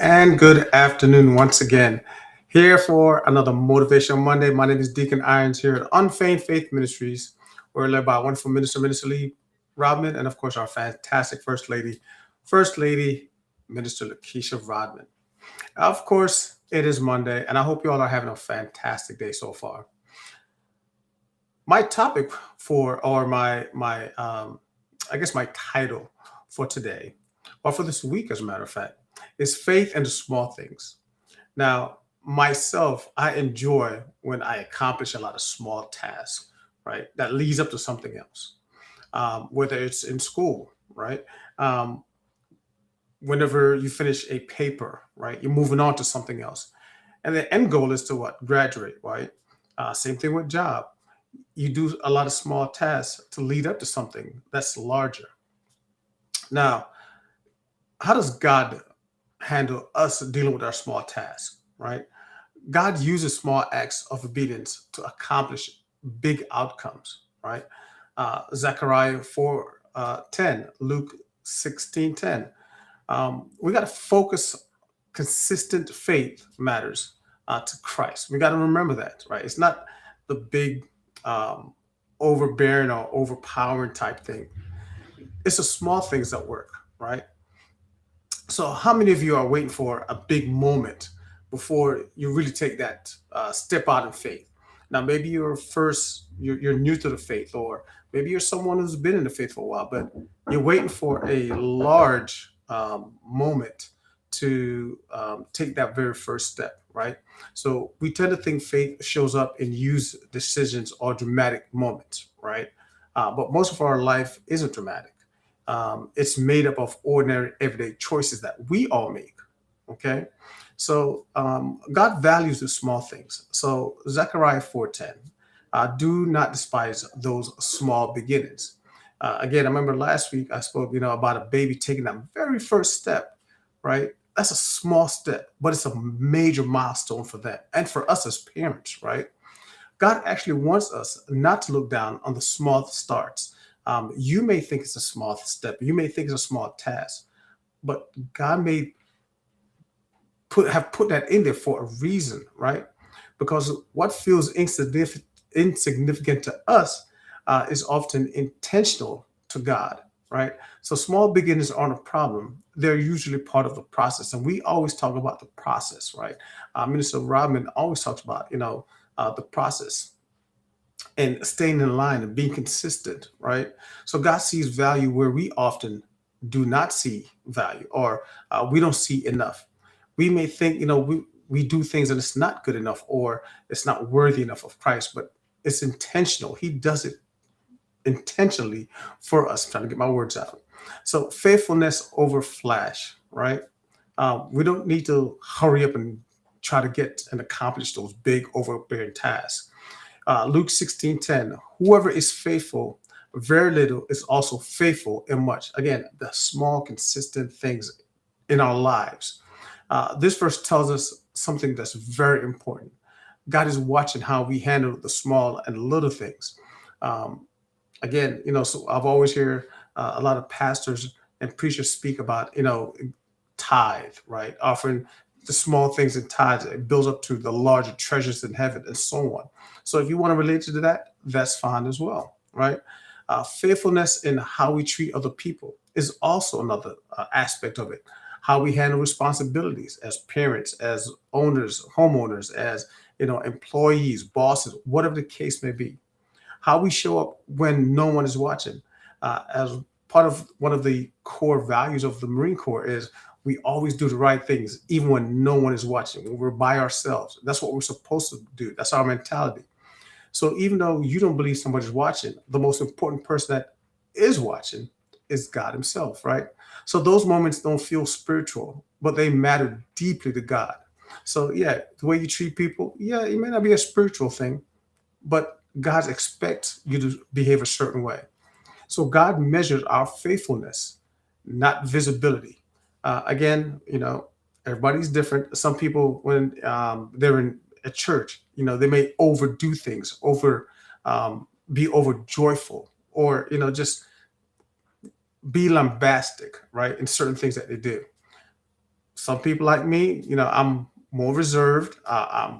And good afternoon once again. Here for another Motivation Monday. My name is Deacon Irons here at Unfeigned Faith Ministries. We're led by wonderful Minister Lee Rodman, and of course our fantastic First Lady, Minister Lakeisha Rodman. Of course, it is Monday, and I hope you all are having a fantastic day so far. My topic for, or I guess my title for today, or for this week, as a matter of fact, is faith in the small things. Now, myself, I enjoy when I accomplish a lot of small tasks, right? That leads up to something else. Whether it's in school, right? Um, Whenever you finish a paper, right? You're moving on to something else. And the end goal is to what? Graduate, right? Same thing with job. You do a lot of small tasks to lead up to something that's larger. Now, how does God handle us dealing with our small tasks, right? God uses small acts of obedience to accomplish big outcomes, right? Zechariah 4 10, Luke 16:10. We got to focus. Consistent faith matters to Christ. We got to remember that, right? It's not the big, um, overbearing or overpowering type thing. It's the small things that work, right? So, how many of you are waiting for a big moment before you really take that step out in faith? Now, maybe you're new to the faith, or maybe you're someone who's been in the faith for a while, but you're waiting for a large moment to take that very first step, right? So, we tend to think faith shows up in huge decisions or dramatic moments, right? But most of our life isn't dramatic. It's made up of ordinary everyday choices that we all make. Okay, so God values the small things. So Zechariah 4:10, do not despise those small beginnings. Again, I remember last week I spoke, about a baby taking that very first step, right? That's a small step, but it's a major milestone for them and for us as parents, right? God actually wants us not to look down on the small starts. You may think it's a small step, you may think it's a small task, but God may put that in there for a reason, right? Because what feels insignificant to us is often intentional to God, right? So small beginnings aren't a problem; they're usually part of the process, and we always talk about the process, right? Minister Rodman always talks about, the process and staying in line and being consistent, right? So God sees value where we often do not see value, or we don't see enough. We may think, we do things and it's not good enough, or it's not worthy enough of Christ, but it's intentional. He does it intentionally for us. I'm trying to get my words out. So faithfulness over flash, right? We don't need to hurry up and try to get and accomplish those big overbearing tasks. Luke 16:10, whoever is faithful, very little is also faithful in much. Again, the small, consistent things in our lives. This verse tells us something that's very important. God is watching how we handle the small and little things. Um, Again, so I've always heard a lot of pastors and preachers speak about, tithe, right? Offering the small things in tithes, it builds up to the larger treasures in heaven and so on. So if you want to relate to that, that's fine as well, right? Faithfulness in how we treat other people is also another aspect of it. How we handle responsibilities as parents, as owners, homeowners, as employees, bosses, whatever the case may be. How we show up when no one is watching. As part of one of the core values of the Marine Corps is we always do the right things, even when no one is watching, when we're by ourselves. That's what we're supposed to do. That's our mentality. So even though you don't believe somebody's watching, the most important person that is watching is God Himself, right? So those moments don't feel spiritual, but they matter deeply to God. So yeah, the way you treat people, yeah, it may not be a spiritual thing, but God expects you to behave a certain way. So God measures our faithfulness, not visibility. Again, everybody's different. Some people, when they're in a church, they may overdo things, be over joyful, or just be lambastic, right, in certain things that they do. Some people like me, I'm more reserved. I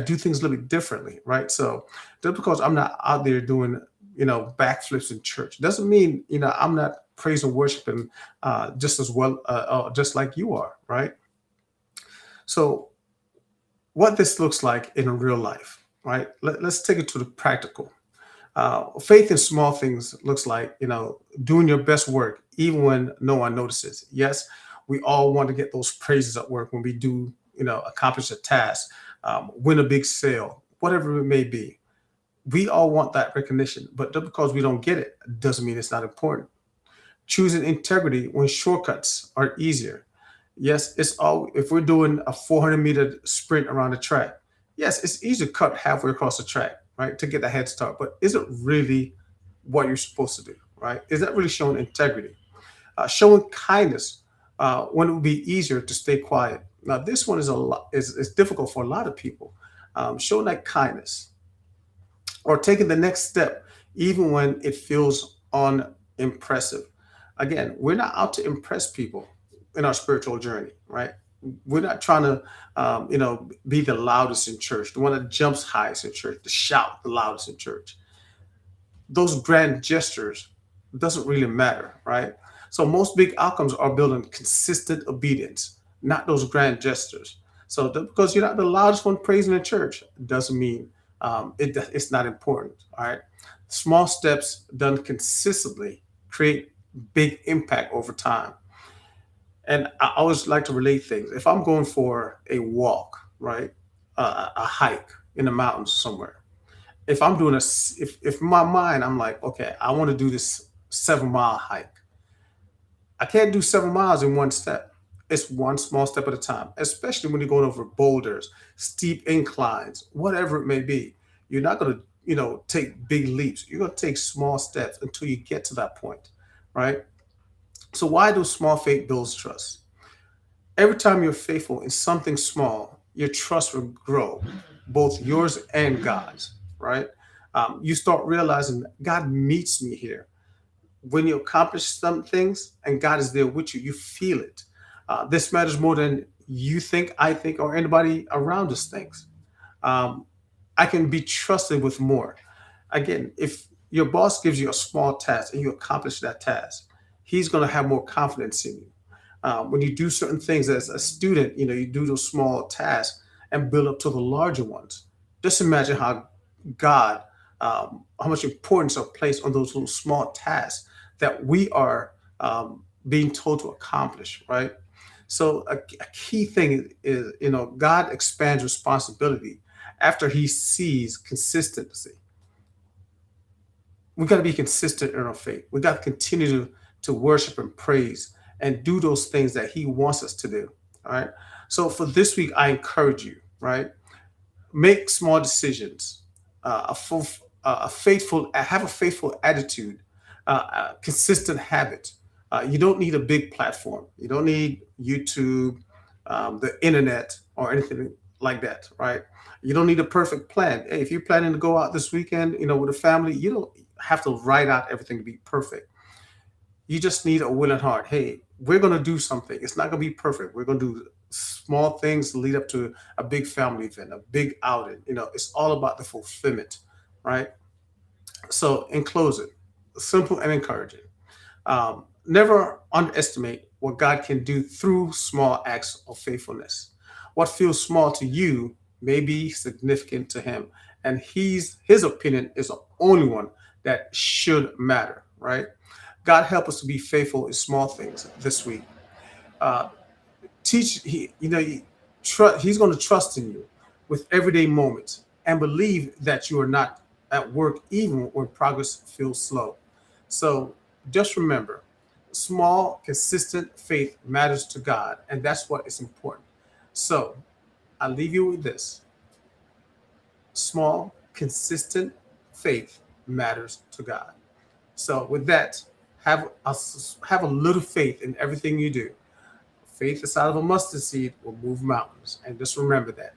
do things a little bit differently, right? So just because I'm not out there doing, backflips in church doesn't mean, I'm not praise and worshiping just as well, just like you are, right? So what this looks like in real life, right? Let's take it to the practical. Faith in small things looks like, doing your best work even when no one notices. Yes, we all want to get those praises at work when we do, accomplish a task, win a big sale, whatever it may be. We all want that recognition, but just because we don't get it doesn't mean it's not important. Choosing integrity when shortcuts are easier. Yes, it's all if we're doing a 400-meter sprint around the track. Yes, it's easy to cut halfway across the track, right, to get a head start. But is it really what you're supposed to do, right? Is that really showing integrity? Showing kindness when it would be easier to stay quiet. Now, this one is a lot is difficult for a lot of people. Showing that kindness or taking the next step, even when it feels unimpressive. Again, we're not out to impress people in our spiritual journey, right? We're not trying to, be the loudest in church, the one that jumps highest in church, to shout the loudest in church. Those grand gestures doesn't really matter, right? So most big outcomes are built on consistent obedience, not those grand gestures. So because you're not the loudest one praising the church doesn't mean it's not important. All right, small steps done consistently create big impact over time. And I always like to relate things. If I'm going for a walk, right, a hike in the mountains somewhere, if I'm doing if in my mind I'm like, okay, I want to do this 7 mile hike. I can't do 7 miles in one step. It's one small step at a time, especially when you're going over boulders, steep inclines, whatever it may be. You're not going to, take big leaps. You're going to take small steps until you get to that point, right? So why do small faith builds trust? Every time you're faithful in something small, your trust will grow, both yours and God's, right? You start realizing that God meets me here. When you accomplish some things and God is there with you, you feel it. This matters more than you think, I think, or anybody around us thinks. Um, I can be trusted with more. Again, if your boss gives you a small task and you accomplish that task, he's going to have more confidence in you. When you do certain things as a student, you do those small tasks and build up to the larger ones. Just imagine how God, how much importance are placed on those little small tasks that we are being told to accomplish, right? So a key thing is, God expands responsibility after He sees consistency. We got to be consistent in our faith. We got to continue to worship and praise and do those things that He wants us to do. All right. So for this week, I encourage you, right? Make small decisions, a faithful, have a faithful attitude, a consistent habit. You don't need a big platform. You don't need YouTube, the internet, or anything like that, right? You don't need a perfect plan. Hey, if you're planning to go out this weekend, with a family, you don't have to write out everything to be perfect. You just need a willing heart. Hey, we're going to do something. It's not going to be perfect. We're going to do small things to lead up to a big family event, a big outing. It's all about the fulfillment, right? So, in closing, simple and encouraging. Never underestimate what God can do through small acts of faithfulness. What feels small to you may be significant to Him, and His opinion is the only one that should matter, right? God help us to be faithful in small things this week. Uh, teach he, you know, He's going to trust in you with everyday moments and believe that you are not at work even when progress feels slow. So just remember, small, consistent faith matters to God, and that's what is important. So I leave you with this: small, consistent faith matters to God. So with that, have a little faith in everything you do. Faith the size of a mustard seed will move mountains, and just remember that.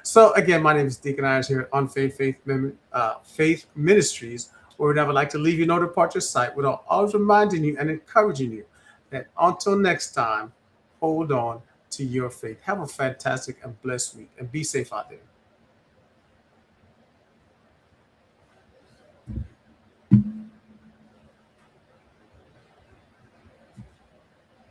So again, my name is Deacon Irons here on Faith Ministries, where we'd never like to leave you no departure sight without always reminding you and encouraging you that until next time, hold on to your faith. Have a fantastic and blessed week and be safe out there.